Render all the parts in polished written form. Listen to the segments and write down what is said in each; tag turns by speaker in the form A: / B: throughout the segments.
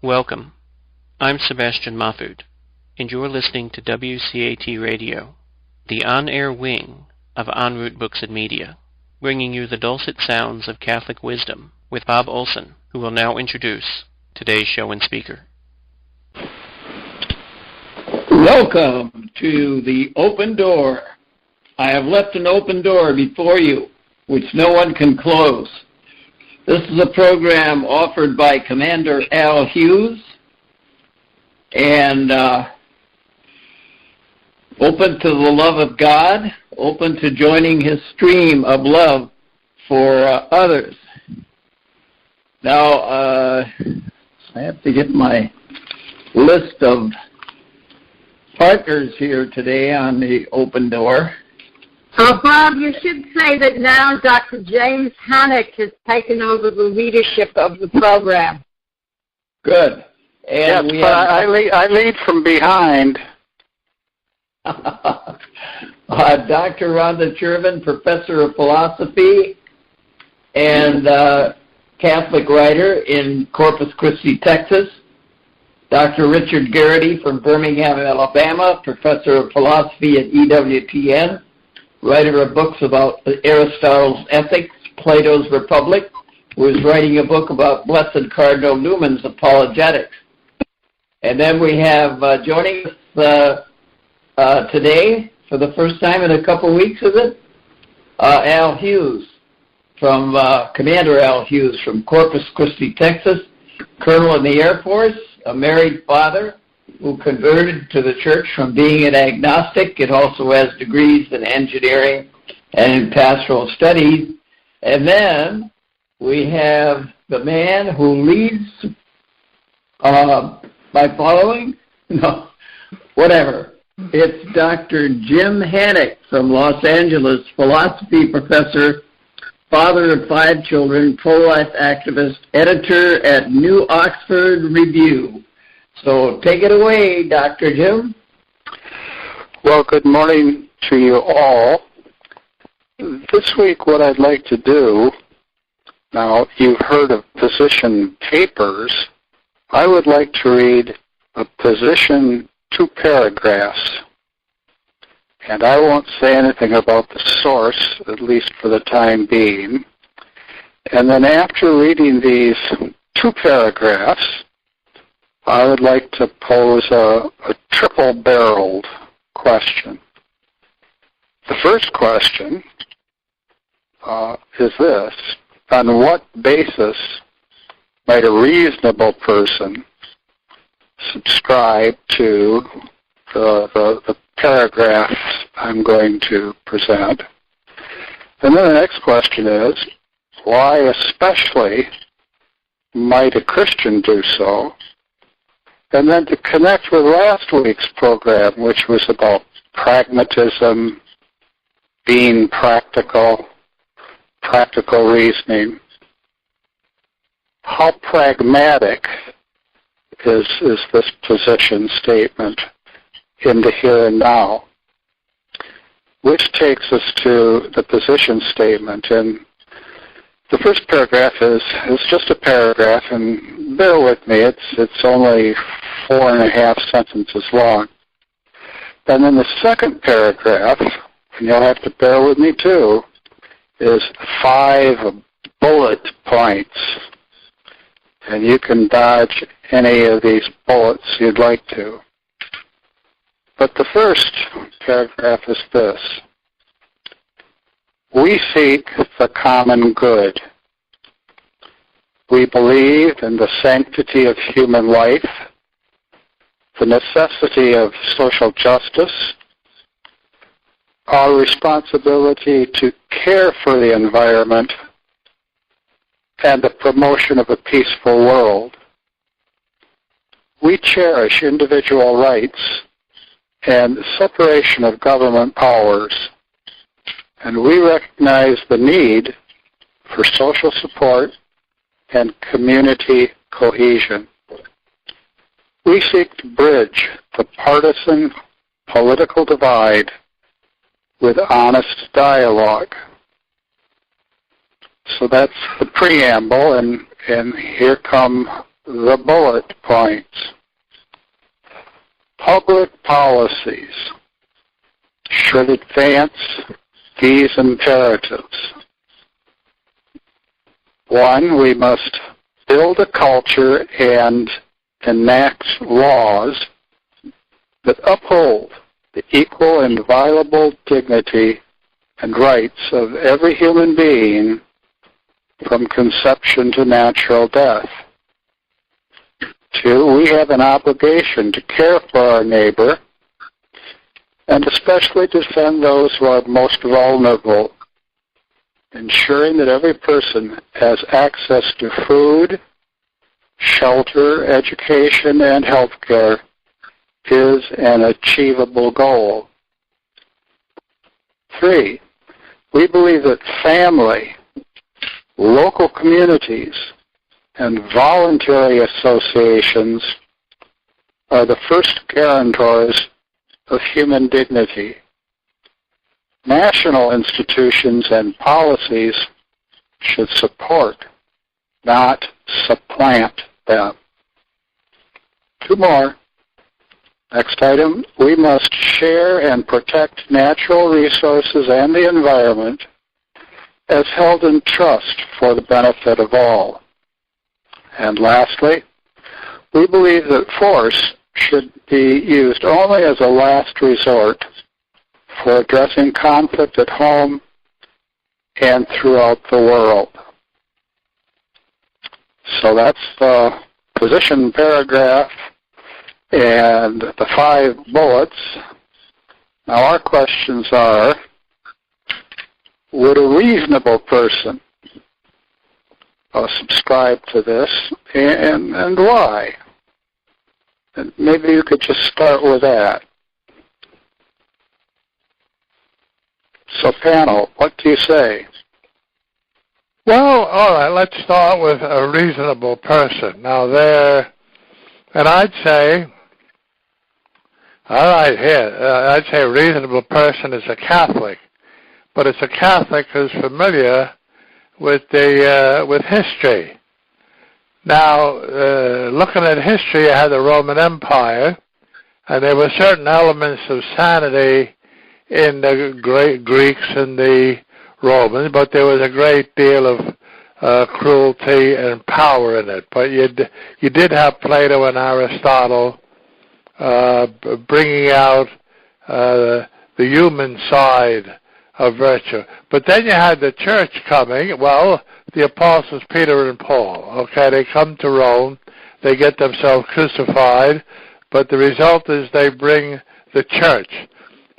A: Welcome. I'm Sebastian Mahfood, and you're listening to WCAT Radio, the on-air wing of En route Books and Media, bringing you the dulcet sounds of Catholic wisdom with Bob Olson, who will now introduce today's show and speaker.
B: Welcome to the open door. I have left an open door before you, which no one can close. This is a program offered by Commander Al Hughes and open to the love of God, open to joining his stream of love for others. Now, I have to get my list of partners here today on the open door.
C: Oh, Bob, you should say that now Dr. James Hannock has taken over the leadership of the program.
B: Good. And
D: yes, I lead from behind.
B: Dr. Rhonda Chervin, professor of philosophy and Catholic writer in Corpus Christi, Texas. Dr. Richard Garrity from Birmingham, Alabama, professor of philosophy at EWTN, writer of books about Aristotle's Ethics, Plato's Republic, who is writing a book about Blessed Cardinal Newman's Apologetics. And then we have joining us today, for the first time in a couple weeks, is it? Al Hughes, from Commander Al Hughes from Corpus Christi, Texas, colonel in the Air Force, a married father who converted to the church from being an agnostic. It also has degrees in engineering and in pastoral studies. And then we have the man who leads by following? No, whatever. It's Dr. Jim Hannock from Los Angeles, philosophy professor, father of 5 children, pro-life activist, editor at New Oxford Review. So take it away, Dr. Jim.
D: Well, good morning to you all. This week what I'd like to do, now you've heard of position papers. I would like to read a position 2 paragraphs. And I won't say anything about the source, at least for the time being. And then after reading these 2 paragraphs, I would like to pose a triple-barreled question. The first question is this: on what basis might a reasonable person subscribe to the paragraphs I'm going to present? And then the next question is, why especially might a Christian do so? And then to connect with last week's program, which was about pragmatism, being practical, practical reasoning, how pragmatic is this position statement in the here and now? Which takes us to the position statement. And the first paragraph is just a paragraph, and bear with me, it's only 4.5 sentences long. And then the second paragraph, and you'll have to bear with me too, is 5 bullet points. And you can dodge any of these bullets you'd like to. But the first paragraph is this: we seek the common good. We believe in the sanctity of human life, the necessity of social justice, our responsibility to care for the environment, and the promotion of a peaceful world. We cherish individual rights and separation of government powers, and we recognize the need for social support and community cohesion. We seek to bridge the partisan political divide with honest dialogue. So that's the preamble, and here come the bullet points. Public policies should advance these imperatives. 1, we must build a culture and enact laws that uphold the equal and inviolable dignity and rights of every human being from conception to natural death. 2, we have an obligation to care for our neighbor and especially defend those who are most vulnerable, ensuring that every person has access to food, shelter, education, and health care is an achievable goal. 3, we believe that family, local communities, and voluntary associations are the first guarantors of human dignity. National institutions and policies should support, not supplant them. 2 more. Next item, we must share and protect natural resources and the environment as held in trust for the benefit of all. And lastly, we believe that force should be used only as a last resort for addressing conflict at home and throughout the world. So that's the position paragraph and the 5 bullets. Now our questions are, would a reasonable person subscribe to this, and why? And maybe you could just start with that. So panel, what do you say?
E: Well, all right, let's start with a reasonable person. Now and I'd say, all right, here, I'd say a reasonable person is a Catholic, but it's a Catholic who's familiar with history. Now, looking at history, you had the Roman Empire, and there were certain elements of sanity in the great Greeks and the Romans, but there was a great deal of cruelty and power in it. But you did have Plato and Aristotle bringing out the human side of virtue. But then you had the church coming. Well, the apostles Peter and Paul, okay, they come to Rome, they get themselves crucified, but the result is they bring the church.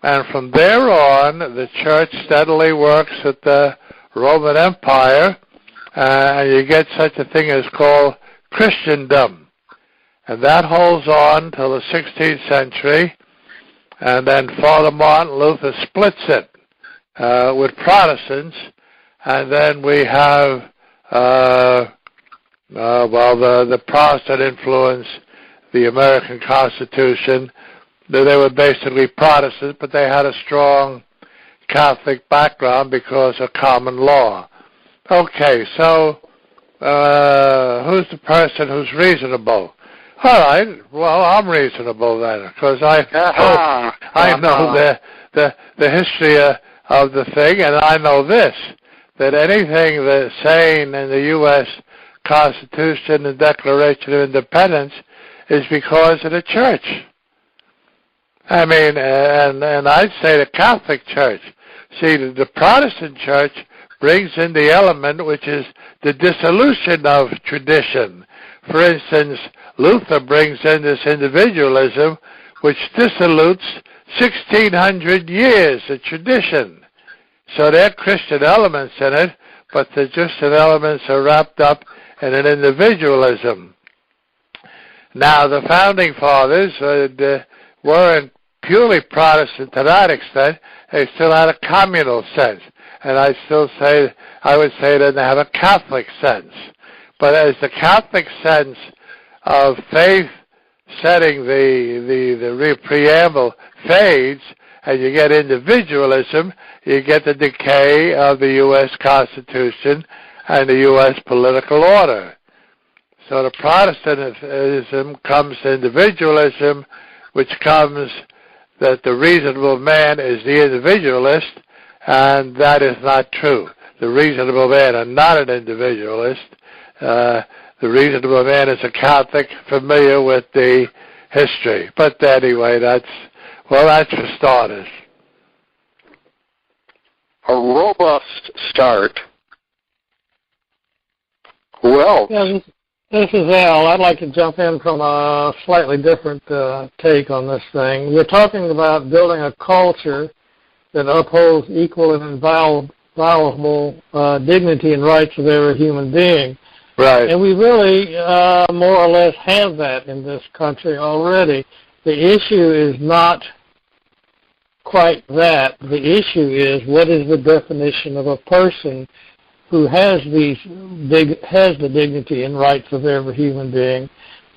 E: And from there on, the church steadily works at the Roman Empire, and you get such a thing as called Christendom. And that holds on till the 16th century, and then Father Martin Luther splits it with Protestants, and then we have, the Protestant influence, the American Constitution. They were basically Protestants, but they had a strong Catholic background because of common law. Okay, so who's the person who's reasonable? All right, well, I'm reasonable then, because I know the history of the thing, and I know this, that anything that's saying in the U.S. Constitution and Declaration of Independence is because of the church. I mean, and I'd say the Catholic Church. See, the Protestant Church brings in the element which is the dissolution of tradition. For instance, Luther brings in this individualism which dissolutes 1,600 years of tradition. So there are Christian elements in it, but the Christian elements are wrapped up in an individualism. Now, the Founding Fathers weren't purely Protestant to that extent. They still had a communal sense. And I would say that they have a Catholic sense. But as the Catholic sense of faith setting the preamble fades, and you get individualism, you get the decay of the U.S. Constitution and the U.S. political order. So the Protestantism comes to individualism, which comes that the reasonable man is the individualist, and that is not true. The reasonable man is not an individualist. The reasonable man is a Catholic familiar with the history. But anyway, that's for starters.
D: A robust start. Who else?
F: Yeah, this is Al. I'd like to jump in from a slightly different take on this thing. We're talking about building a culture that upholds equal and inviolable dignity and rights of every human being.
E: Right.
F: And we really more or less have that in this country already. The issue is not quite that. The issue is, what is the definition of a person who has the dignity and rights of every human being?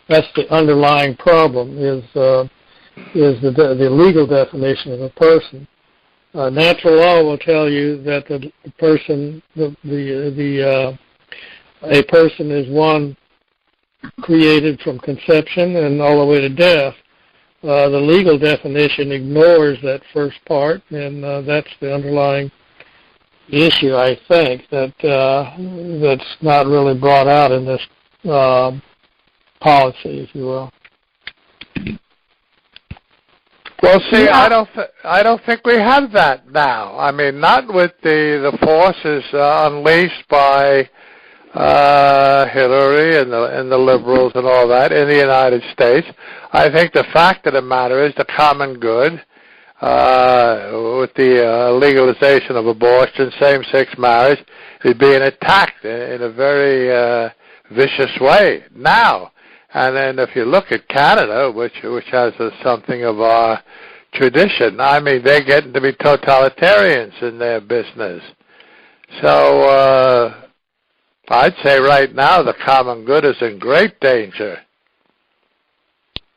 F: That's the underlying problem, is the legal definition of a person. Natural law will tell you that a person is one created from conception and all the way to death. The legal definition ignores that first part, and that's the underlying issue, I think, that's not really brought out in this policy, if you will.
E: Well, see, I don't think we have that now. I mean, not with the forces unleashed by Hillary and the liberals and all that in the United States. I think the fact of the matter is the common good, with the legalization of abortion, same-sex marriage, is being attacked in a very vicious way now. And then if you look at Canada, which has something of our tradition, I mean, they're getting to be totalitarians in their business. So I'd say right now the common good is in great danger.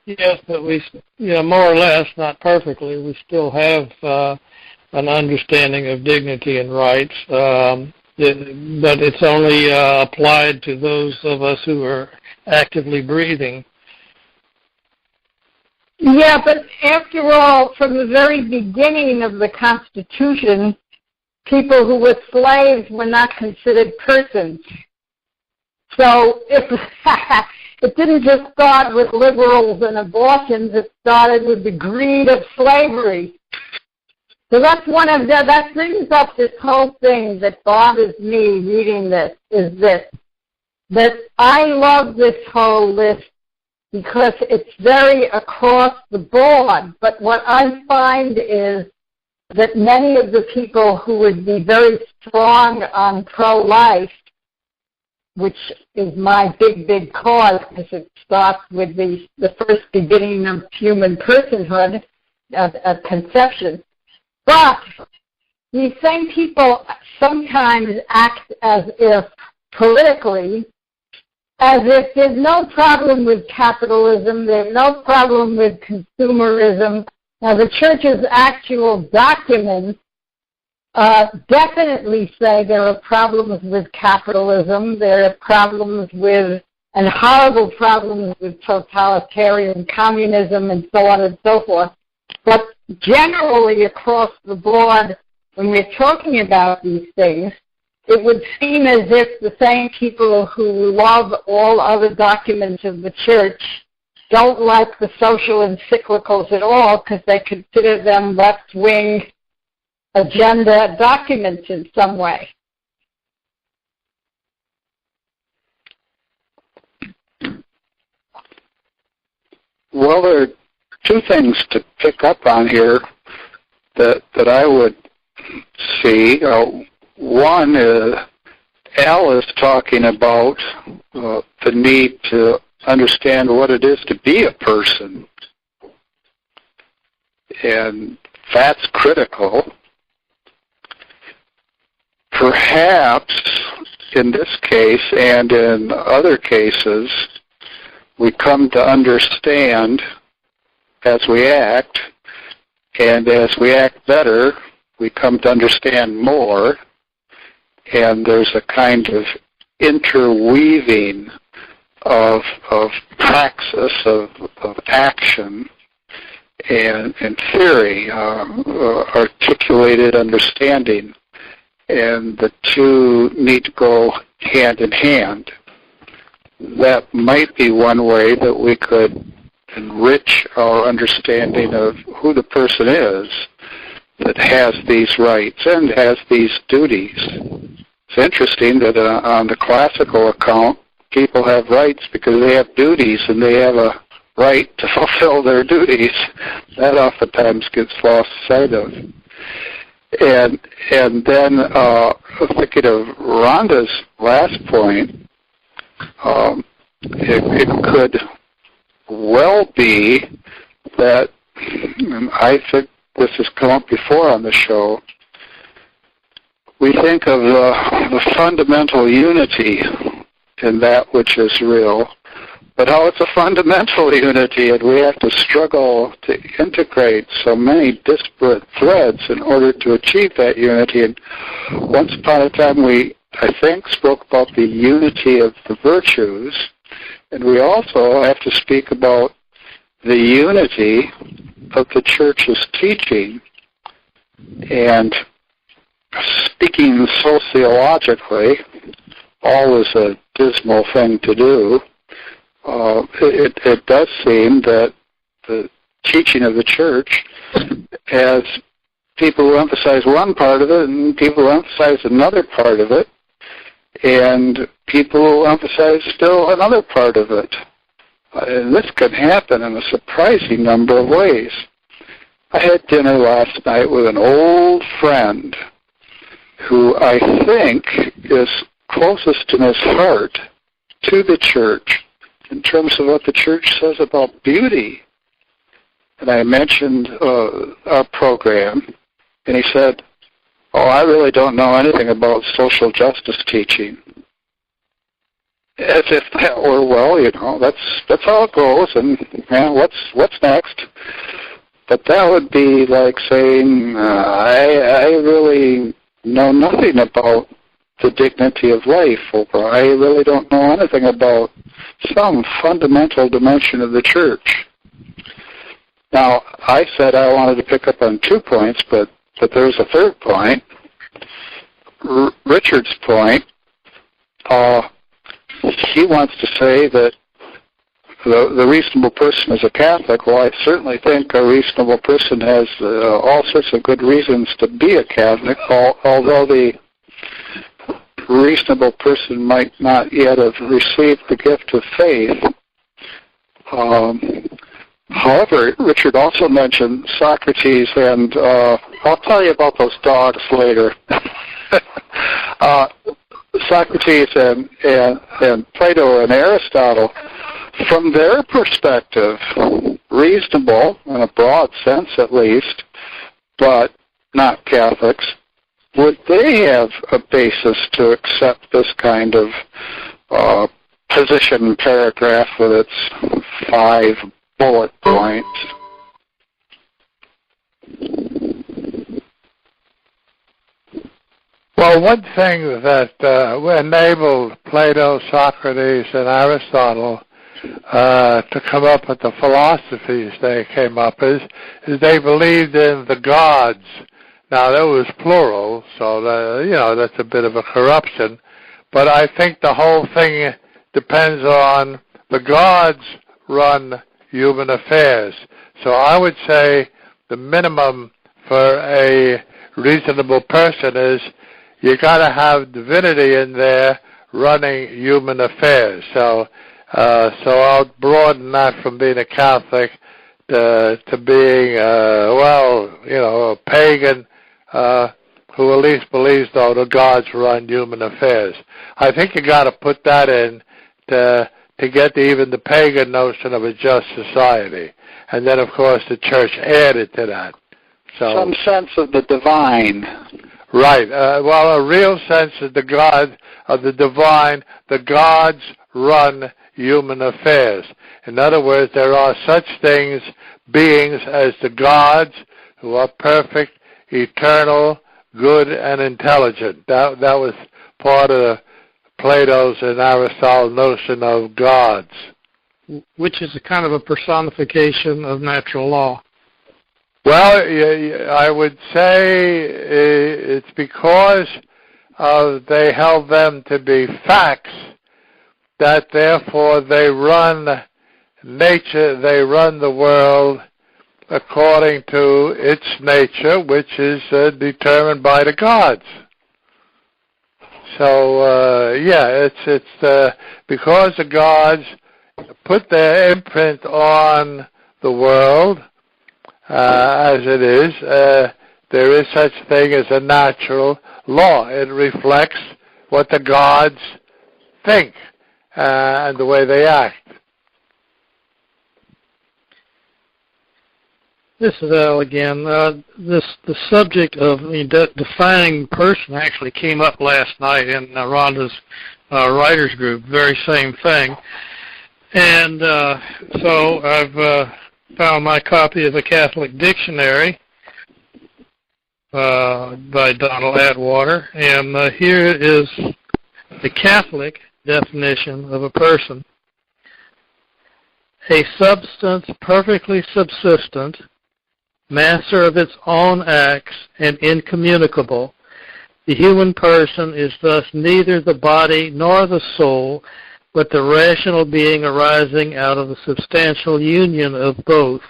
F: Yes, but we, more or less, not perfectly, we still have an understanding of dignity and rights, but it's only applied to those of us who are actively breathing.
C: Yeah, but after all, from the very beginning of the Constitution, people who were slaves were not considered persons. So it didn't just start with liberals and abortions, it started with the greed of slavery. So that's that brings up this whole thing that bothers me reading this, that I love this whole list because it's very across the board. But what I find is that many of the people who would be very strong on pro-life, which is my big cause because it starts with the first beginning of human personhood at conception. But these same people sometimes act as if, politically, as if there's no problem with capitalism, there's no problem with consumerism. Now, the church's actual documents definitely say there are problems with capitalism, there are problems with, and horrible problems with totalitarian communism and so on and so forth. But generally across the board, when we're talking about these things, it would seem as if the same people who love all other documents of the church don't like the social encyclicals at all because they consider them left-wing agenda documents in some way.
D: Well, there are two things to pick up on here that I would see. One is Al is talking about the need to understand what it is to be a person, and that's critical. Perhaps in this case and in other cases, we come to understand as we act, and as we act better, we come to understand more, and there's a kind of interweaving of praxis, of action, and theory, articulated understanding, and the two need to go hand in hand. That might be one way that we could enrich our understanding of who the person is that has these rights and has these duties. It's interesting that on the classical account, people have rights because they have duties and they have a right to fulfill their duties. That oftentimes gets lost sight of. And then thinking of Rhonda's last point, it could well be that, and I think this has come up before on the show, we think of the fundamental unity in that which is real, but how it's a fundamental unity, and we have to struggle to integrate so many disparate threads in order to achieve that unity. And once upon a time we, I think, spoke about the unity of the virtues, and we also have to speak about the unity of the Church's teaching. And speaking sociologically, always a dismal thing to do, it does seem that the teaching of the Church has people who emphasize one part of it and people who emphasize another part of it, and people who emphasize still another part of it. And this can happen in a surprising number of ways. I had dinner last night with an old friend who I think is closest in his heart to the Church in terms of what the Church says about beauty. And I mentioned our program, and he said, "Oh, I really don't know anything about social justice teaching." As if that were, well, you know, that's how it goes, and what's next? But that would be like saying, I really know nothing about the dignity of life, or I really don't know anything about some fundamental dimension of the Church. Now, I said I wanted to pick up on 2 points, but there's a third point. Richard's point, he wants to say that the reasonable person is a Catholic. Well, I certainly think a reasonable person has all sorts of good reasons to be a Catholic, although the reasonable person might not yet have received the gift of faith. However, Richard also mentioned Socrates, and I'll tell you about those dogs later. Socrates and Plato and Aristotle, from their perspective, reasonable in a broad sense at least, but not Catholics, would they have a basis to accept this kind of position paragraph with its 5 bullet points?
E: Well, one thing that enabled Plato, Socrates, and Aristotle to come up with the philosophies they came up is they believed in the gods. Now, that was plural, so that's a bit of a corruption. But I think the whole thing depends on the gods run human affairs. So I would say the minimum for a reasonable person is you got to have divinity in there running human affairs. So I'll broaden that from being a Catholic to being, a pagan who at least believes, though, the gods run human affairs. I think you got to put that in to get even the pagan notion of a just society. And then, of course, the Church added to that. So,
D: some sense of the divine.
E: Right. A real sense of the God, of the divine. The gods run human affairs. In other words, there are such beings as the gods who are perfect, eternal, good, and intelligent. That was part of Plato's and Aristotle's notion of gods.
F: Which is a kind of a personification of natural law.
E: Well, I would say it's because they held them to be facts that therefore they run nature, they run the world according to its nature, which is determined by the gods. So, it's because the gods put their imprint on the world as it is, there is such thing as a natural law. It reflects what the gods think and the way they act.
F: This is Al again. The subject of defining person actually came up last night in Rhonda's writers group. Very same thing. And so I've found my copy of the Catholic Dictionary by Donald Atwater, and here is the Catholic definition of a person: a substance perfectly subsistent, master of its own acts, and incommunicable. The human person is thus neither the body nor the soul, but the rational being arising out of the substantial union of both.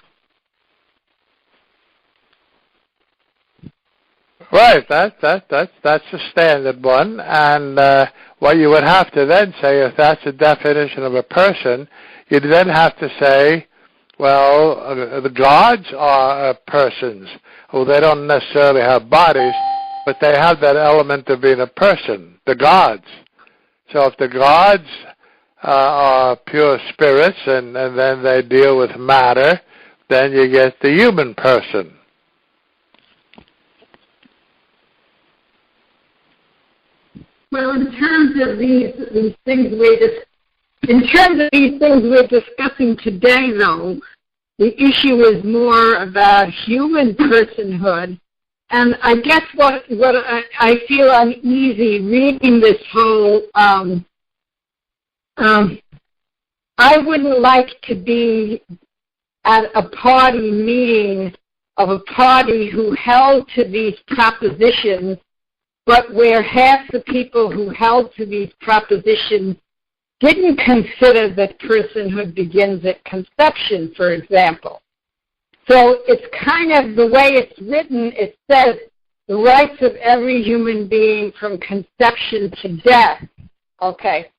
E: Right, that's the standard one, and what you would have to then say, if that's the definition of a person, you'd then have to say, well, the gods are persons. Well, they don't necessarily have bodies, but they have that element of being a person, the gods. So if the gods are pure spirits, and then they deal with matter, then you get the human person.
C: Well, in terms of these things we're discussing today, though, the issue is more about human personhood. And I guess what I feel uneasy reading this whole, I wouldn't like to be at a party meeting of a party who held to these propositions, but where half the people who held to these propositions didn't consider that personhood begins at conception, for example. So it's kind of the way it's written, it says the rights of every human being from conception to death. Okay.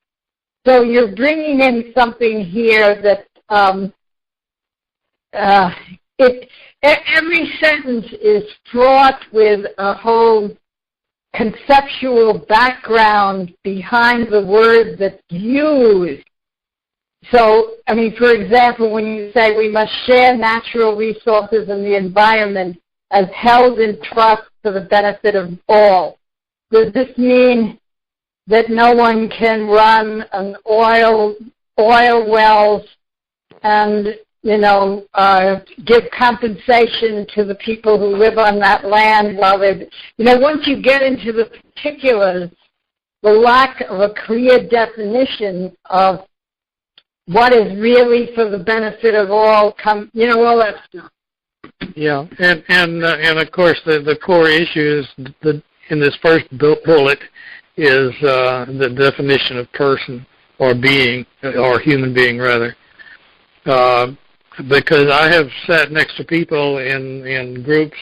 C: So you're bringing in something here that every sentence is fraught with a whole conceptual background behind the word that's used. So, I mean, for example, when you say we must share natural resources and the environment as held in trust for the benefit of all, does this mean that no one can run an oil wells and, give compensation to the people who live on that land while they, once you get into the particulars, the lack of a clear definition of what is really for the benefit of all, all that stuff.
F: Yeah, and of course the core issue is in this first bullet is the definition of person or being, or human being rather. Because I have sat next to people in groups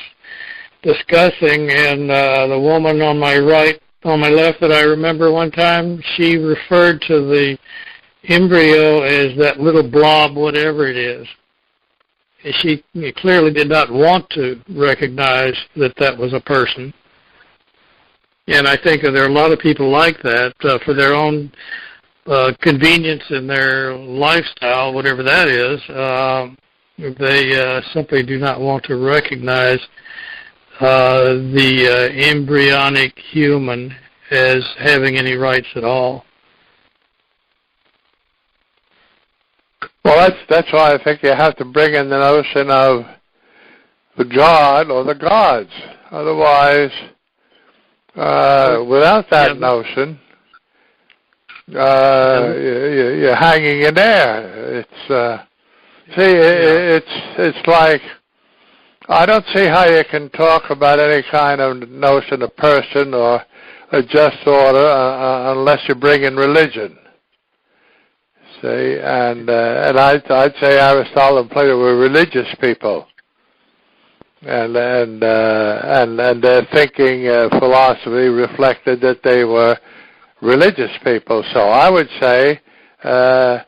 F: discussing, and the woman on my left that I remember one time, she referred to the embryo as that little blob, whatever it is. She clearly did not want to recognize that was a person. And I think there are a lot of people like that for their own convenience in their lifestyle, whatever that is. They simply do not want to recognize the embryonic human as having any rights at all.
E: Well, that's why I think you have to bring in the notion of the God or the gods. Otherwise, Without that notion, you're hanging in there. It's like, I don't see how you can talk about any kind of notion of person or a just order unless you bring in religion. See, and I'd say Aristotle and Plato were religious people, and their thinking philosophy reflected that they were religious people. So I would say to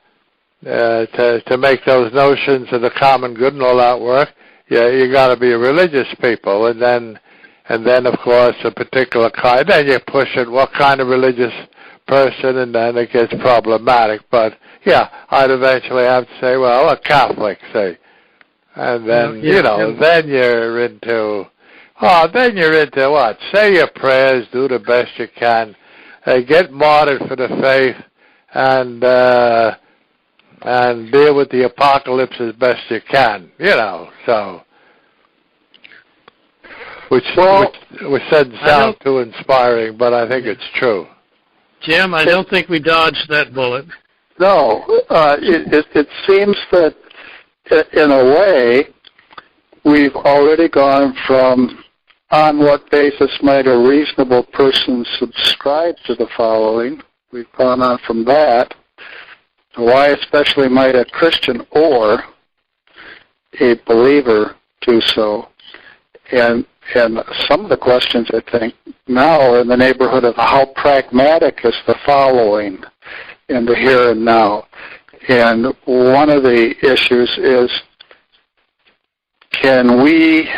E: make those notions of the common good and all that work, you got to be a religious people, and then of course a particular kind. Then you push it, what kind of religious person, and then it gets problematic. But yeah, I'd eventually have to say, well, a Catholic, say, and then then you're into what? Say your prayers, do the best you can, get martyred for the faith, and deal with the apocalypse as best you can, so. Which doesn't sound too inspiring, but I think it's true.
F: Jim, I don't think we dodged that bullet.
D: No, it seems that in a way we've already gone from on what basis might a reasonable person subscribe to the following. We've gone on from that to why especially might a Christian or a believer do so. And some of the questions, I think, now are in the neighborhood of how pragmatic is the following in the here and now. And one of the issues is, can we,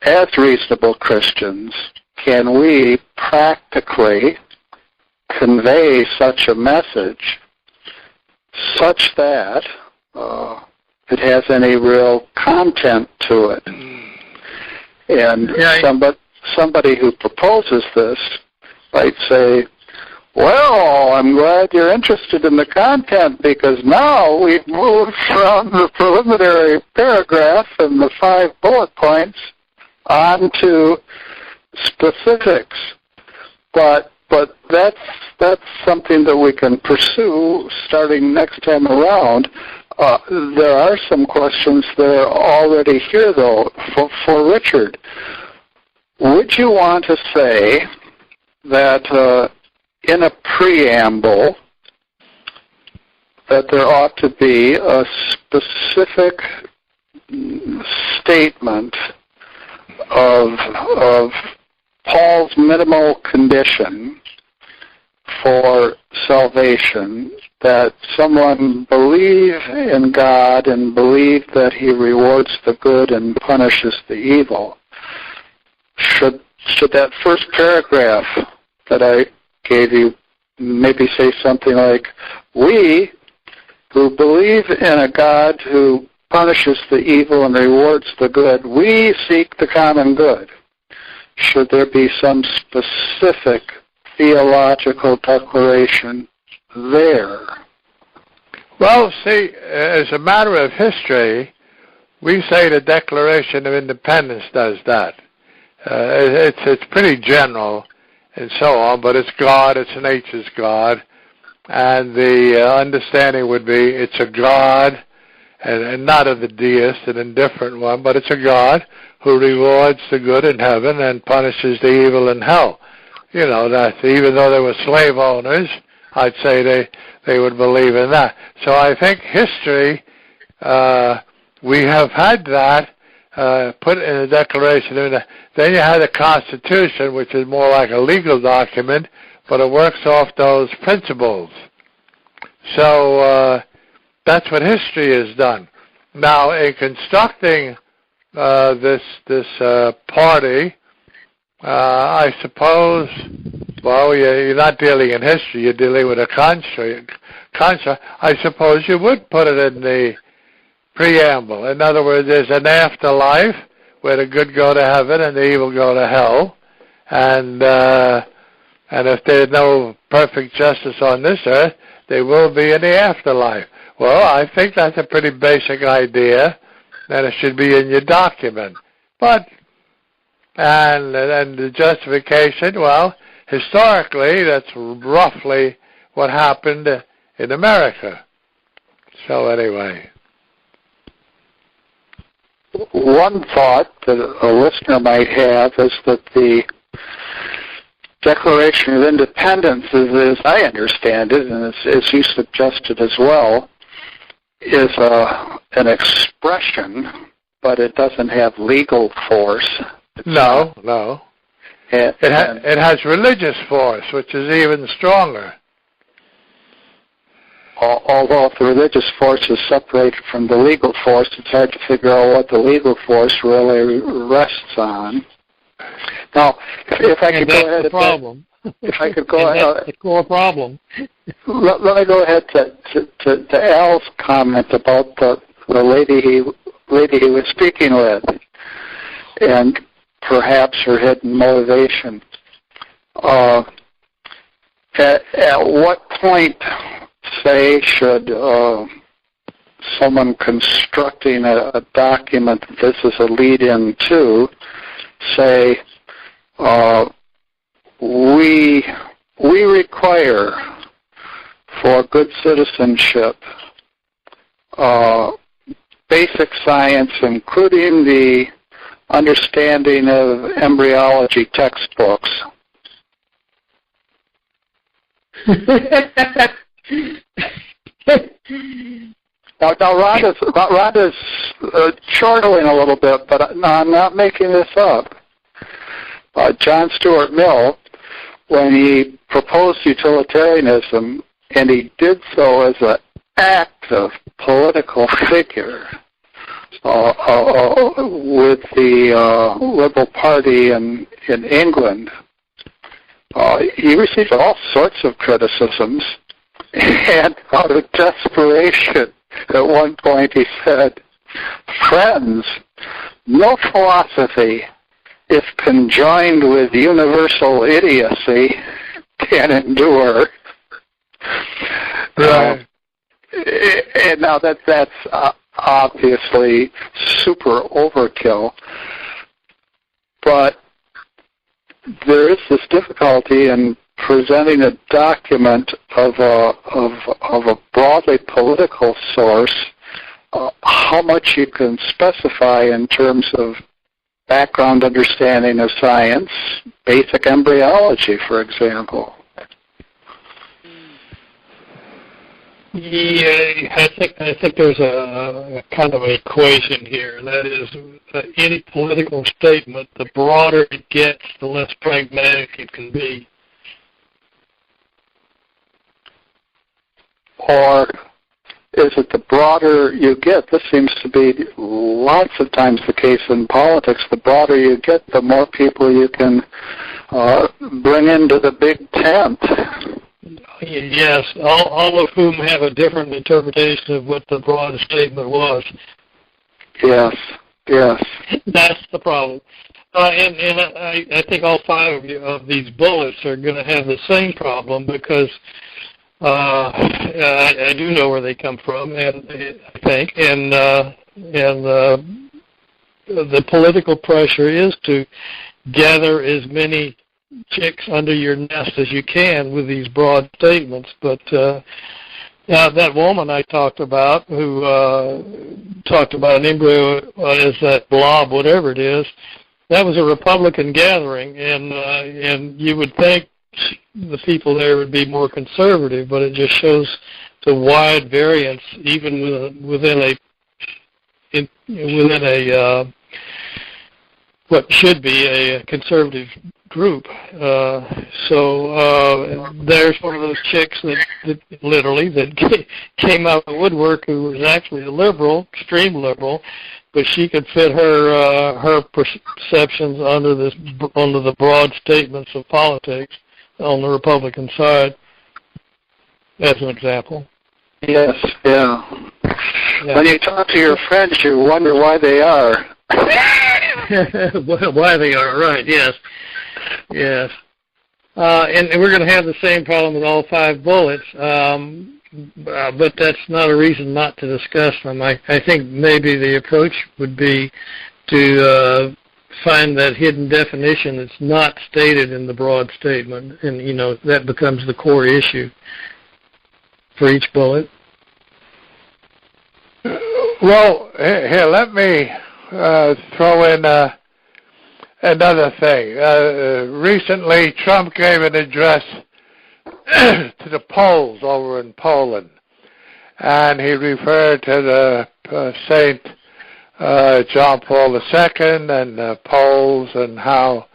D: as reasonable Christians, can we practically convey such a message such that it has any real content to it? And somebody who proposes this might say, well, I'm glad you're interested in the content, because now we've moved from the preliminary paragraph and the 5 bullet points on to specifics. But that's something that we can pursue starting next time around. There are some questions that are already here, though, for Richard. Would you want to say that in a preamble that there ought to be a specific statement of Paul's minimal condition for salvation, that someone believe in God and believe that he rewards the good and punishes the evil? Should that first paragraph that I gave you maybe say something like, we who believe in a God who punishes the evil and rewards the good, we seek the common good? Should there be some specific theological declaration there?
E: Well, see, as a matter of history, we say the Declaration of Independence does that. It's pretty general and so on, but it's God, it's nature's God, and the understanding would be it's a God, and not of the deist, an indifferent one, but it's a God who rewards the good in heaven and punishes the evil in hell. That even though they were slave owners, I'd say they would believe in that. So I think history, we have had that put in the Declaration. Then you had the Constitution, which is more like a legal document, but it works off those principles. So that's what history has done. Now, in constructing this party, I suppose, well, you're not dealing in history, you're dealing with a construct. I suppose you would put it in the preamble. In other words, there's an afterlife where the good go to heaven and the evil go to hell. And if there's no perfect justice on this earth, there will be in the afterlife. Well, I think that's a pretty basic idea, and it should be in your document. But And the justification, well, historically, that's roughly what happened in America. So anyway.
D: One thought that a listener might have is that the Declaration of Independence, as I understand it, and as you suggested as well, is an expression, but it doesn't have legal force.
E: No. It has religious force, which is even stronger.
D: Although if the religious force is separated from the legal force, it's hard to figure out what the legal force really rests on. Now, if I could go ahead, if I could go ahead,
F: that's the core problem.
D: Let me go ahead to Al's comment about the lady he was speaking with, and perhaps her hidden motivation. At what point, say, should someone constructing a document that this is a lead-in to say, we require for good citizenship basic science, including the understanding of embryology textbooks? Now Rhonda's chortling a little bit, but no, I'm not making this up. John Stuart Mill, when he proposed utilitarianism, and he did so as an act of political figure with the Liberal Party in England, he received all sorts of criticisms, and out of desperation, at one point he said, "Friends, no philosophy, if conjoined with universal idiocy, can endure."
E: Right.
D: And now that's obviously super overkill, but there is this difficulty in presenting a document of a broadly political source, how much you can specify in terms of background understanding of science, basic embryology, for example.
F: Yeah, I think there's a kind of an equation here, and that is any political statement, the broader it gets, the less pragmatic it can be.
D: Or is it the broader you get? This seems to be lots of times the case in politics. The broader you get, the more people you can bring into the big tent.
F: Yes, all of whom have a different interpretation of what the broad statement was.
D: Yes.
F: That's the problem. And I think all five of these bullets are going to have the same problem because I do know where they come from, and I think, and the political pressure is to gather as many chicks under your nest as you can with these broad statements. But that woman I talked about, who talked about an embryo as that blob, whatever it is, that was a Republican gathering, and you would think the people there would be more conservative, but it just shows the wide variance even within a what should be a conservative group. So there's one of those chicks that literally came out of the woodwork, who was actually a liberal, extreme liberal, but she could fit her perceptions under the broad statements of politics on the Republican side, as an example.
D: Yes, yeah. When you talk to your friends, you wonder why they are.
F: Why they are, right, yes. And we're going to have the same problem with all five bullets, but that's not a reason not to discuss them. I think maybe the approach would be to find that hidden definition that's not stated in the broad statement, and that becomes the core issue for each bullet.
E: Well, here, let me throw in another thing. Recently, Trump gave an address to the Poles over in Poland, and he referred to the Saint John Paul II and the Poles and how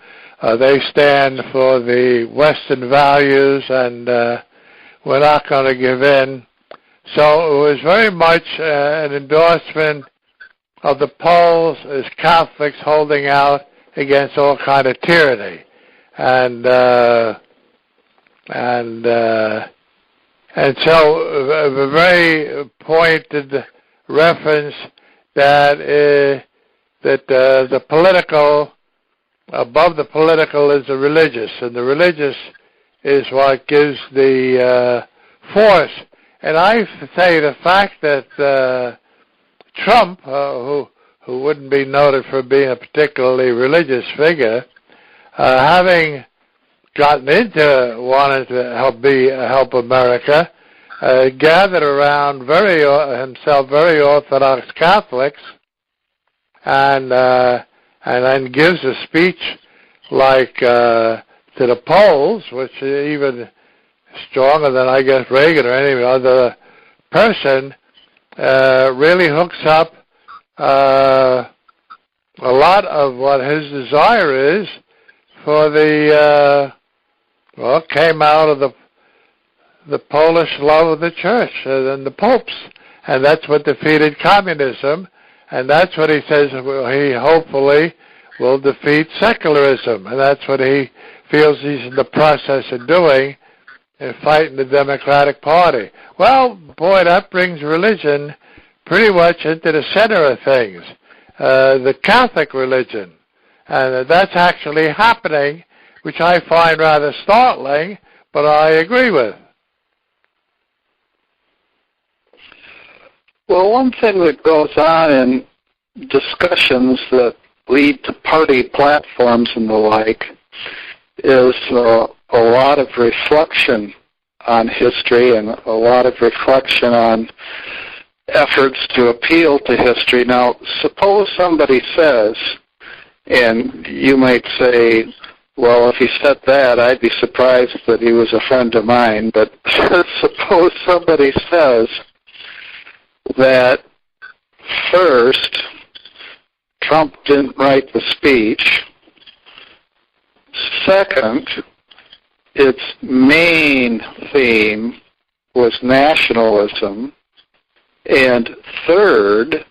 E: they stand for the Western values, and we're not going to give in. So it was very much an endorsement of the Poles as Catholics holding out against all kind of tyranny, and so a very pointed reference that the political, above the political is the religious, and the religious is what gives the force. And I say the fact that Trump, who wouldn't be noted for being a particularly religious figure, having gotten into wanting to help America, gathered around himself very Orthodox Catholics, and then gives a speech like to the Poles, which is even stronger than I guess Reagan or any other person, really hooks up a lot of what his desire is for the came out of the Polish love of the church and the popes, and that's what defeated communism, and that's what he says he hopefully will defeat secularism, and that's what he feels he's in the process of doing in fighting the Democratic Party. Well, boy, that brings religion pretty much into the center of things, the Catholic religion, and that's actually happening, which I find rather startling, but I agree with.
D: Well, one thing that goes on in discussions that lead to party platforms and the like is a lot of reflection on history and a lot of reflection on efforts to appeal to history. Now, suppose somebody says, and you might say, well, if he said that, I'd be surprised that he was a friend of mine, but suppose somebody says that first, Trump didn't write the speech. Second, its main theme was nationalism. And third,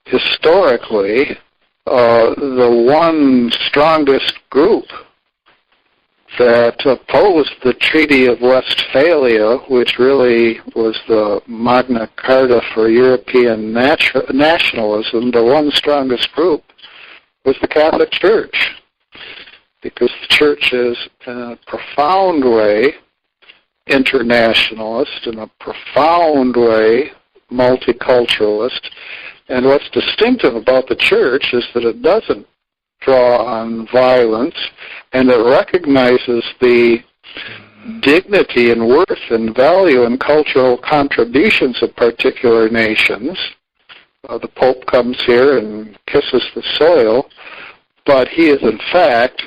D: historically, the one strongest group that opposed the Treaty of Westphalia, which really was the Magna Carta for European nationalism, the one strongest group was the Catholic Church. Because the Church is, in a profound way, internationalist, in a profound way, multiculturalist. And what's distinctive about the Church is that it doesn't draw on violence, and it recognizes the dignity and worth and value and cultural contributions of particular nations. The Pope comes here and kisses the soil, but he is in fact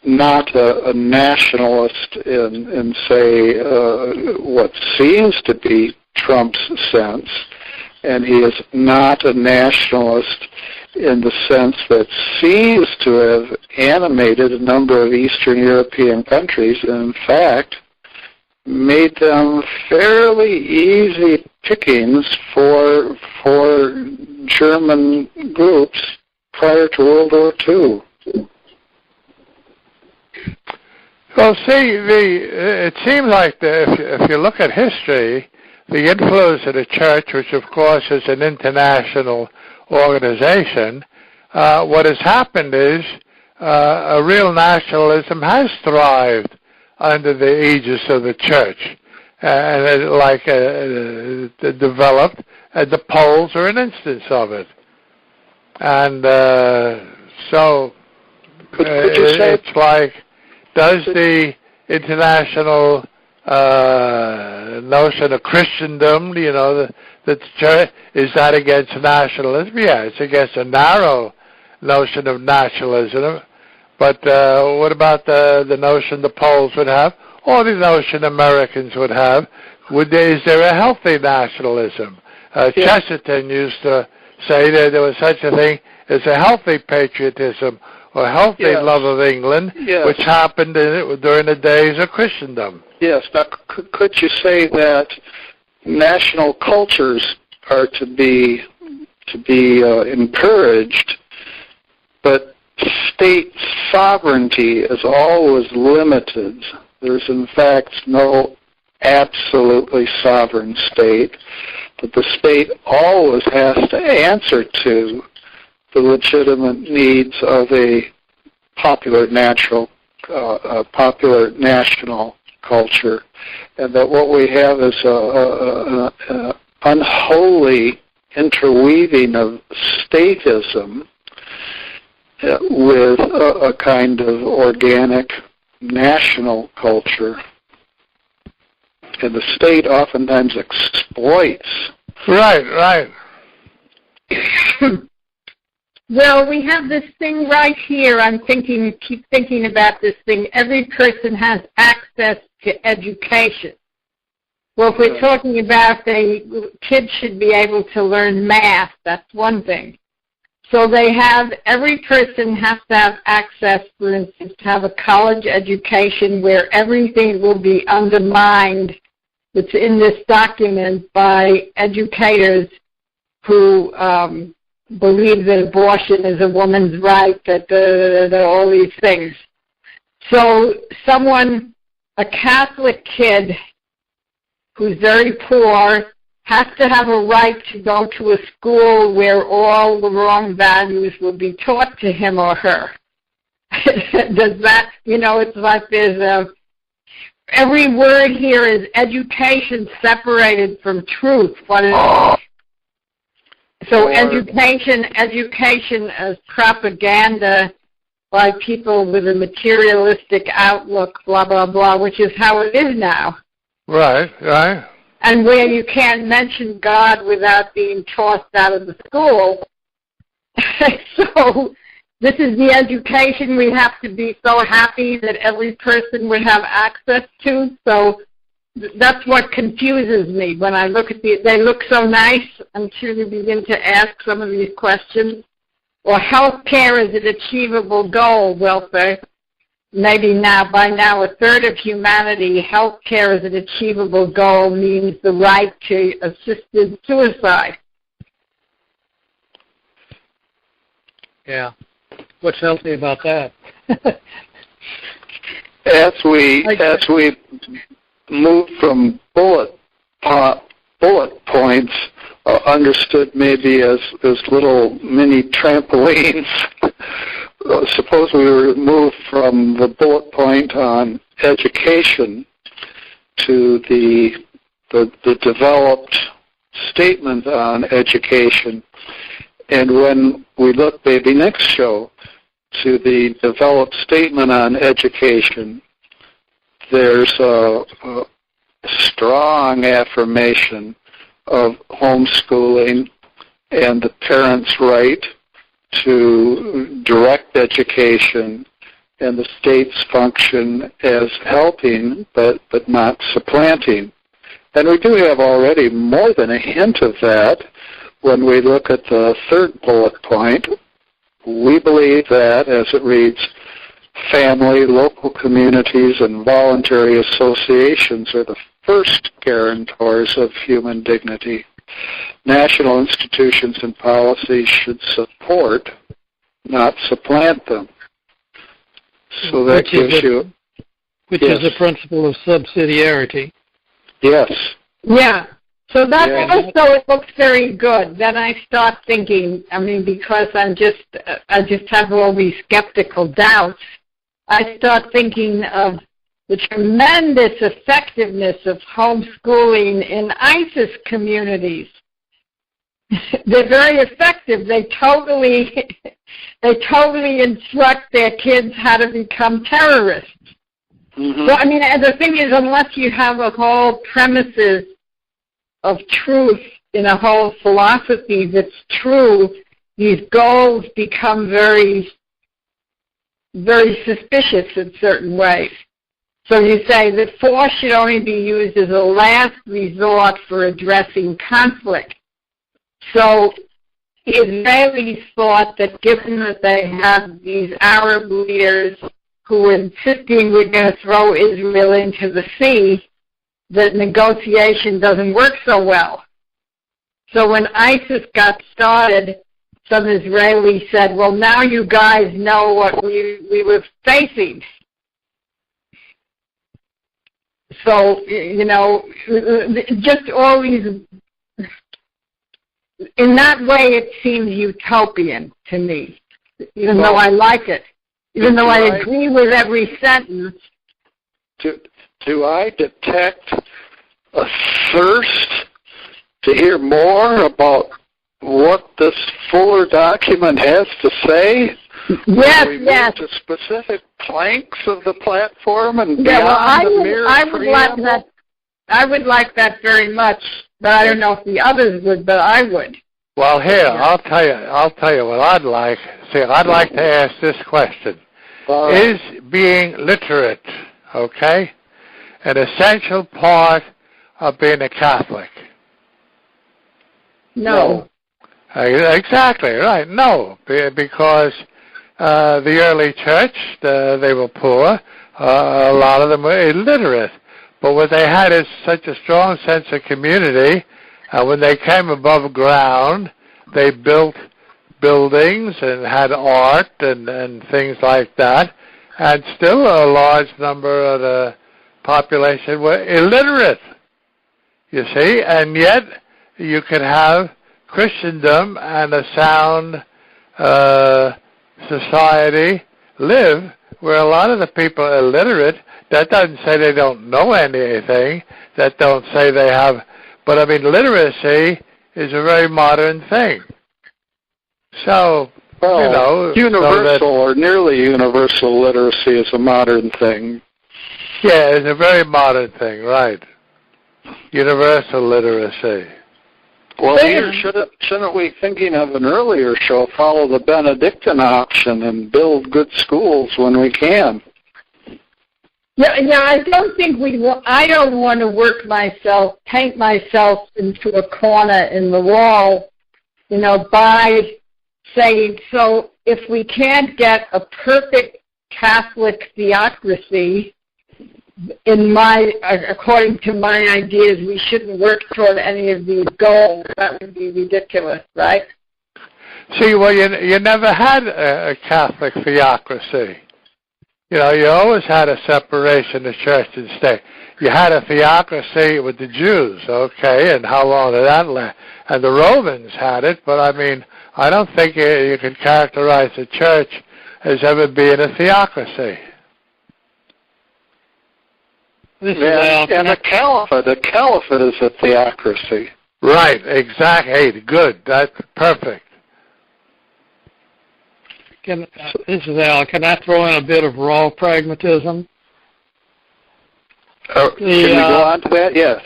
D: not a nationalist in say, what seems to be Trump's sense, and he is not a nationalist in the sense that seems to have animated a number of Eastern European countries, and in fact made them fairly easy pickings for German groups prior to World War II.
E: Well, see, it seems like if you look at history, the influence of the Church, which of course is an international organization, what has happened is a real nationalism has thrived under the aegis of the Church, and it developed, and the Poles are an instance of it. And so
D: Could you say
E: it's like, does the international notion of Christendom, is that against nationalism? Yeah, it's against a narrow notion of nationalism. But what about the notion the Poles would have, or the notion Americans would have? Is there a healthy nationalism? Chesterton used to say that there was such a thing as a healthy patriotism or healthy love of England, which happened during the days of Christendom.
D: Yes. Now, could you say that national cultures are to be encouraged, but state sovereignty is always limited? There's in fact no absolutely sovereign state, but the state always has to answer to the legitimate needs of a popular national culture, and that what we have is an unholy interweaving of statism with a kind of organic national culture. And the state oftentimes exploits.
E: Right.
C: Well, we have this thing right here. Keep thinking about this thing. Every person has access to education. Well, if we're talking about kids should be able to learn math, that's one thing. So every person has to have access, for instance, to have a college education where everything will be undermined that's in this document by educators who believe that abortion is a woman's right, that all these things. So a Catholic kid who's very poor has to have a right to go to a school where all the wrong values will be taught to him or her. Does that, it's like there's every word here is education separated from truth. What is so education as propaganda by people with a materialistic outlook, blah, blah, blah, which is how it is now.
E: Right.
C: And where you can't mention God without being tossed out of the school. So this is the education we have to be so happy that every person would have access to. So that's what confuses me when I look at they look so nice until you begin to ask some of these questions. Or health care is an achievable goal, welfare. Maybe by now a third of humanity, health care as an achievable goal means the right to assisted suicide.
F: Yeah. What's healthy about that?
D: As we move from bullet points, understood maybe as little mini trampolines. Suppose we were moved from the bullet point on education to the developed statement on education. And when we look maybe next show to the developed statement on education, there's a strong affirmation of homeschooling and the parent's right to direct education and the state's function as helping but not supplanting. And we do have already more than a hint of that when we look at the third bullet point. We believe that, as it reads, family, local communities, and voluntary associations are the first guarantors of human dignity. National institutions and policies should support, not supplant them. So that gives you...
F: Which is the principle of subsidiarity.
D: Yes.
C: Yeah. So that also it looks very good. Then I start thinking, because I just have all these skeptical doubts, I start thinking of the tremendous effectiveness of homeschooling in ISIS communities. they're very effective. They totally instruct their kids how to become terrorists.
D: Mm-hmm.
C: So, I mean, the thing is, unless you have a whole premises of truth in a whole philosophy that's true, these goals become very, very suspicious in certain ways. So you say that force should only be used as a last resort for addressing conflict. So the Israelis thought that given that they have these Arab leaders who were insisting we're going to throw Israel into the sea, that negotiation doesn't work so well. So when ISIS got started, some Israelis said, well, now you guys know what we were facing. So, you know, just all these, in that way it seems utopian to me, even though I like it. Even though I agree with every sentence.
D: Do I detect a thirst to hear more about what this fuller document has to say?
C: Yes,
D: we
C: yes.
D: move to specific planks of the platform and
C: yeah,
D: beyond
C: well,
D: the mere
C: I would like
D: preamble?
C: that. I would like that very much, but I don't know if the others would, but I would.
E: Well, here, I'll tell you what I'd like. See, I'd like to ask this question.
D: Right.
E: Is being literate, okay, an essential part of being a Catholic?
C: No.
E: Exactly, right. No, because the early church, they were poor. A lot of them were illiterate. But what they had is such a strong sense of community. When they came above ground, they built buildings and had art and things like that. And still a large number of the population were illiterate, you see. And yet you could have Christendom and a sound society live where a lot of the people are illiterate. That doesn't say they don't know anything. That don't say they have. But, I mean, literacy is a very modern thing. So,
D: well,
E: you know.
D: Universal or nearly universal literacy is a modern thing.
E: Yeah, it's a very modern thing, right. Universal literacy.
D: Well, here, shouldn't we, thinking of an earlier show, follow the Benedictine option and build good schools when we can?
C: Yeah, I don't think I don't want to paint myself into a corner in the wall, you know, by saying, so if we can't get a perfect Catholic theocracy, according to my ideas, we shouldn't work toward any of these goals. That would be ridiculous, right?
E: See, well, you never had a Catholic theocracy. You know, you always had a separation of church and state. You had a theocracy with the Jews, okay, and how long did that last? And the Romans had it, but I mean, I don't think you can characterize the church as ever being a theocracy.
D: And the caliphate is a theocracy.
E: Right, exactly. Hey, good. That's perfect.
F: This is Al. Can I throw in a bit of raw pragmatism?
D: Can we go on to that? Yes.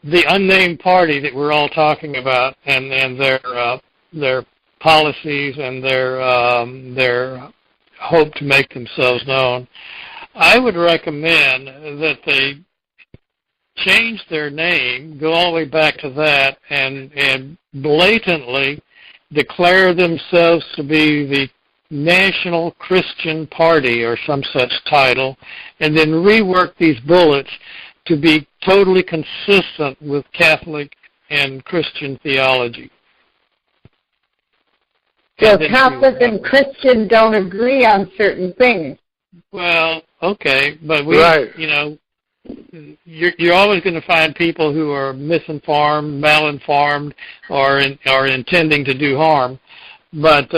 F: The unnamed party that we're all talking about, and their policies and their hope to make themselves known, I would recommend that they change their name, go all the way back to that, and blatantly declare themselves to be the National Christian Party or some such title, and then rework these bullets to be totally consistent with Catholic and Christian theology.
C: So Catholic and Christian don't agree on certain things.
F: Well, okay, but
E: right.
F: You know, you're always going to find people who are misinformed, malinformed, or intending to do harm. But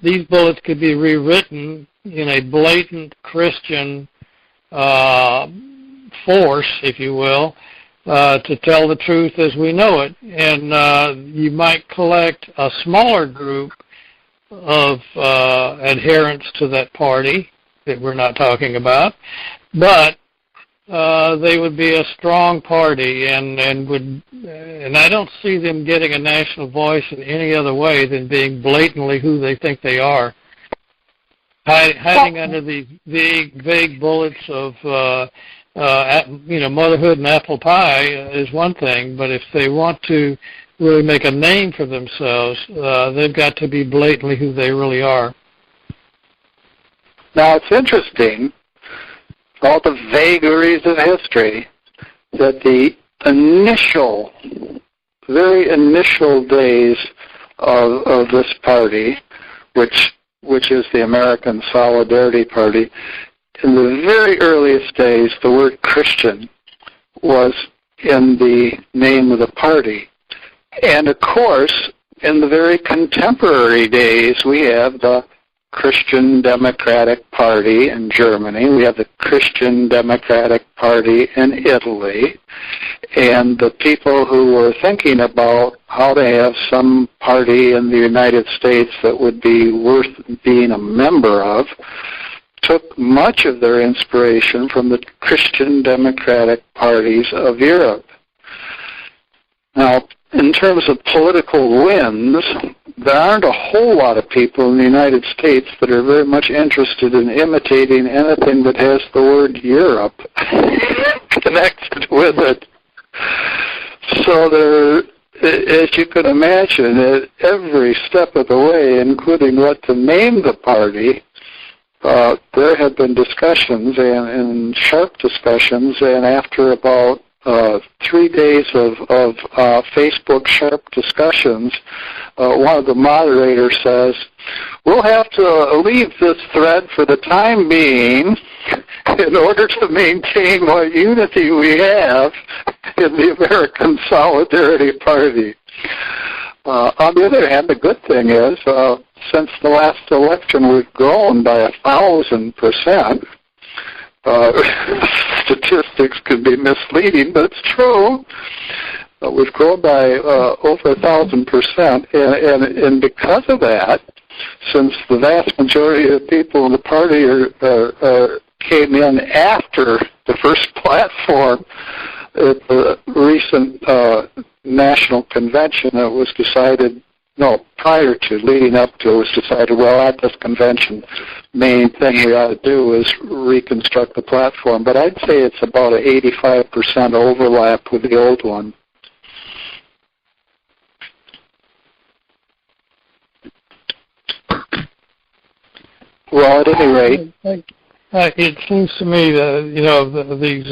F: these bullets could be rewritten in a blatant Christian force, if you will, to tell the truth as we know it. And you might collect a smaller group of adherents to that party that we're not talking about, but they would be a strong party, and I don't see them getting a national voice in any other way than being blatantly who they think they are, hiding under these vague bullets of motherhood and apple pie is one thing, but if they want to really make a name for themselves, they've got to be blatantly who they really are.
D: Now, it's interesting, all the vagaries of history, that the very initial days of this party, which is the American Solidarity Party, in the very earliest days, the word Christian was in the name of the party. And of course, in the very contemporary days, we have the Christian Democratic Party in Germany. We have the Christian Democratic Party in Italy. And the people who were thinking about how to have some party in the United States that would be worth being a member of took much of their inspiration from the Christian Democratic parties of Europe. Now, in terms of political wins, there aren't a whole lot of people in the United States that are very much interested in imitating anything that has the word Europe connected with it. So there, as you can imagine, at every step of the way, including what to name the party, there have been discussions and sharp discussions, and after about 3 days of Facebook sharp discussions, one of the moderators says, we'll have to leave this thread for the time being in order to maintain what unity we have in the American Solidarity Party. On the other hand, the good thing is, since the last election, we've grown by 1,000%. Statistics can be misleading, but it's true. We've grown by over 1,000%, and because of that, since the vast majority of people in the party came in after the first platform at the recent national convention, it was decided. No, prior to, leading up to, it was decided, well, at this convention, main thing we ought to do is reconstruct the platform. But I'd say it's about an 85% overlap with the old one. Well, at any rate,
F: it seems to me that these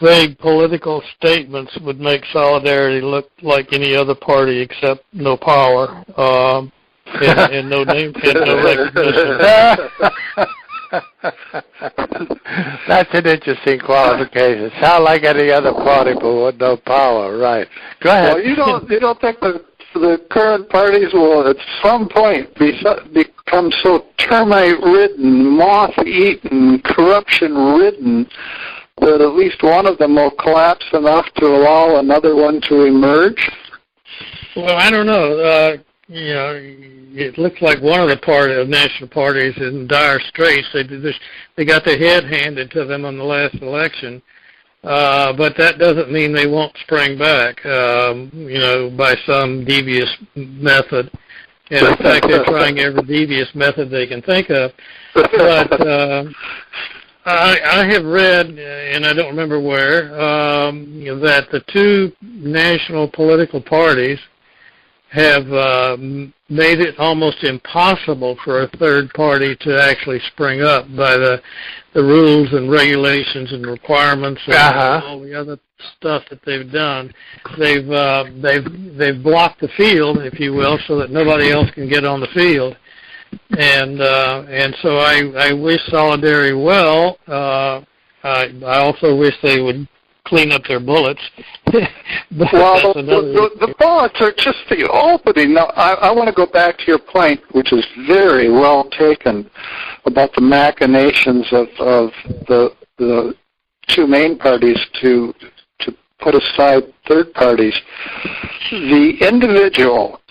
F: vague political statements would make Solidarity look like any other party except no power and no name and no recognition.
E: That's an interesting qualification. Sound like any other party, but with no power, right? Go ahead.
D: Well, you don't think the current parties will at some point become so termite-ridden, moth-eaten, corruption-ridden that at least one of them will collapse enough to allow another one to emerge?
F: Well, I don't know. It looks like one of the national parties is in dire straits. They got their head handed to them on the last election, but that doesn't mean they won't spring back, by some devious method. And in fact, they're trying every devious method they can think of. But I have read, and I don't remember where, that the two national political parties have made it almost impossible for a third party to actually spring up by the rules and regulations and requirements and all the other stuff that they've done. They've blocked the field, if you will, so that nobody else can get on the field. And so I wish Solidarity well. I also wish they would clean up their bullets.
D: Well, the bullets are just the opening. Now, I want to go back to your point, which is very well taken, about the machinations of the two main parties to put aside third parties. The individual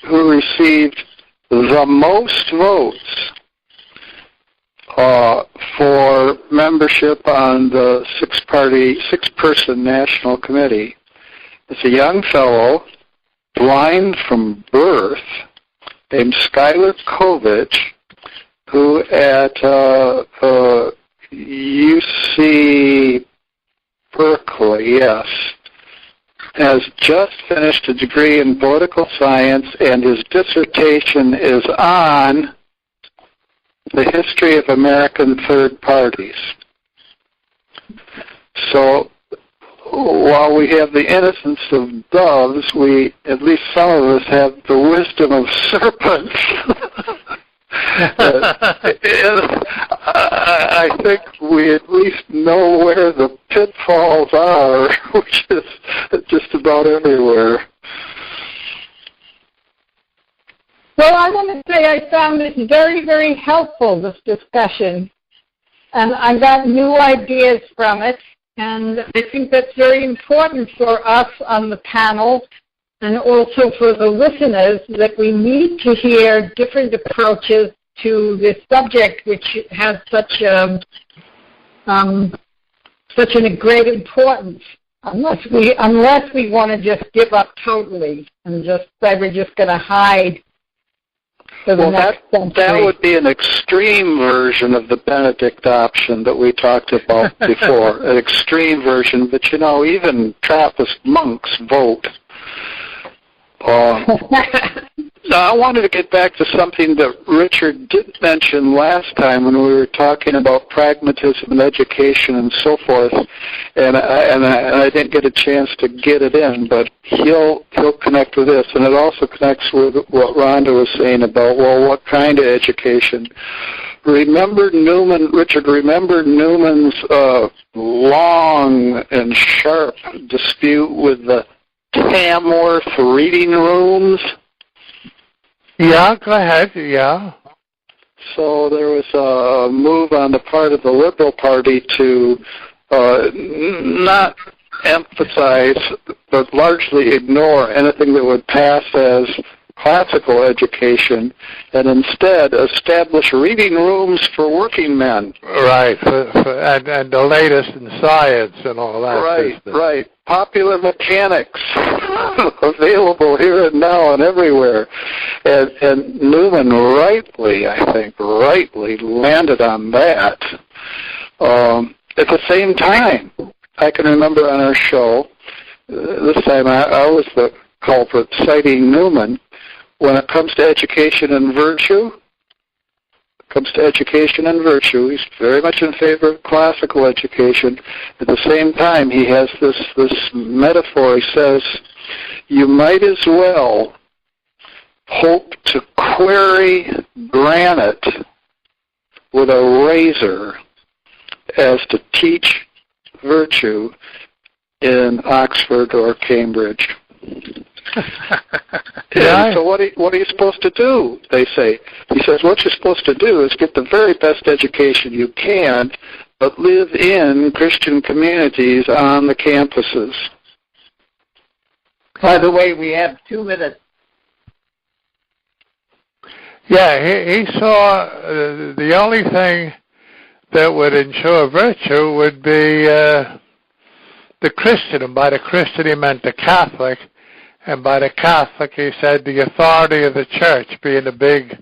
D: who received the most votes for membership on the six-person national committee is a young fellow, blind from birth, named Schuyler Kovich, who at UC Berkeley, yes, has just finished a degree in political science, and his dissertation is on the history of American third parties. So while we have the innocence of doves, at least some of us have the wisdom of serpents. I think we at least know where the pitfalls are, which is just about everywhere.
C: Well, I want to say I found this very, very helpful, this discussion, and I got new ideas from it, and I think that's very important for us on the panel and also for the listeners, that we need to hear different approaches to this subject, which has such a great importance. Unless we want to just give up totally and just say we're just going to hide for the next century.
D: That would be an extreme version of the Benedict option that we talked about before. An extreme version, but even Trappist monks vote. Now, I wanted to get back to something that Richard did mention last time when we were talking about pragmatism and education and so forth, and I didn't get a chance to get it in, but he'll connect with this, and it also connects with what Rhonda was saying about, well, what kind of education? Richard, remember Newman's long and sharp dispute with the Tamworth reading rooms?
E: Yeah, go ahead, yeah.
D: So there was a move on the part of the Liberal Party to not emphasize, but largely ignore anything that would pass as classical education, and instead establish reading rooms for working men.
E: Right, and the latest in science and all that.
D: Right. Popular mechanics available here and now and everywhere. And Newman rightly landed on that. At the same time, I can remember on our show, this time I was the culprit, citing Newman. When it comes to education and virtue, he's very much in favor of classical education. At the same time, he has this metaphor. He says, you might as well hope to quarry granite with a razor as to teach virtue in Oxford or Cambridge. And so what are you supposed to do, they say. He says, what you're supposed to do is get the very best education you can, but live in Christian communities on the campuses.
B: By the way, we have 2 minutes.
E: Yeah, he saw the only thing that would ensure virtue would be the Christian, and by the Christian he meant the Catholic. And by the Catholic, he said the authority of the church being a big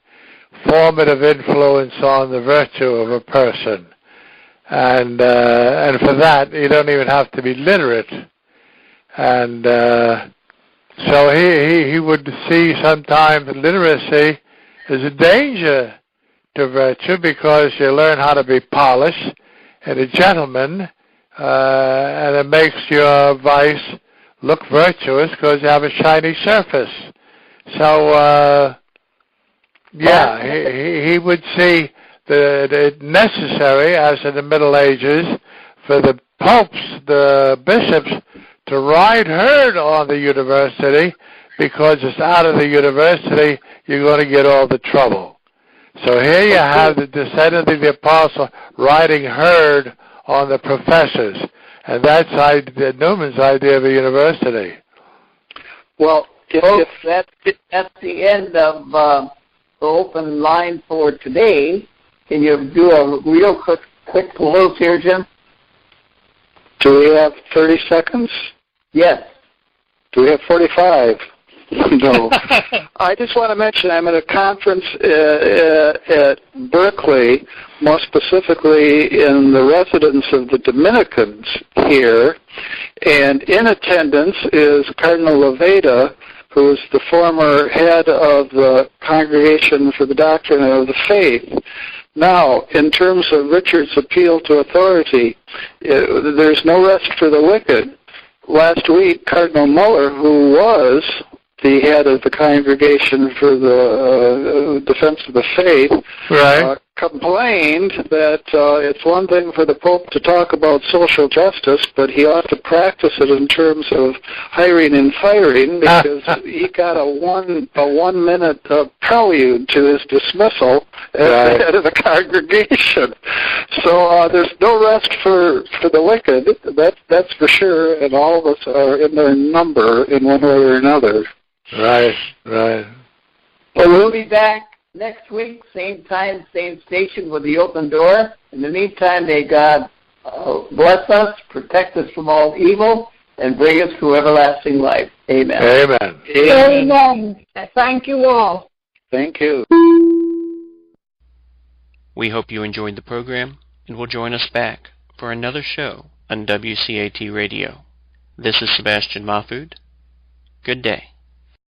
E: formative influence on the virtue of a person. And for that, you don't even have to be literate. And so he would see sometimes literacy as a danger to virtue, because you learn how to be polished and a gentleman, and it makes your vice look virtuous because you have a shiny surface. So, he would see it necessary, as in the Middle Ages, for the popes, the bishops, to ride herd on the university, because it's out of the university you're going to get all the trouble. So here you have the descendant of the apostle riding herd on the professors. And that's Newman's idea of a university.
B: Well, if that's the end of the open line for today, can you do a real quick close here, Jim?
D: Do we have 30 seconds?
B: Yes.
D: Do we have 45? No. I just want to mention I'm at a conference at Berkeley, more specifically in the residence of the Dominicans here, and in attendance is Cardinal Levada, who is the former head of the Congregation for the Doctrine of the Faith. Now, in terms of Richard's appeal to authority, there's no rest for the wicked. Last week, Cardinal Muller, who was the head of the Congregation for the Defense of the Faith,
E: right,
D: complained that it's one thing for the Pope to talk about social justice, but he ought to practice it in terms of hiring and firing, because he got a 1 minute prelude to his dismissal as the head of the congregation. So there's no rest for the wicked, that's for sure, and all of us are in their number in one way or another.
E: Right, right.
B: Well, we'll be back next week, same time, same station with the open door. In the meantime, may God bless us, protect us from all evil, and bring us to everlasting life. Amen.
E: Amen.
C: Amen. Thank you all.
D: Thank you.
A: We hope you enjoyed the program and will join us back for another show on WCAT Radio. This is Sebastian Mahfood. Good day.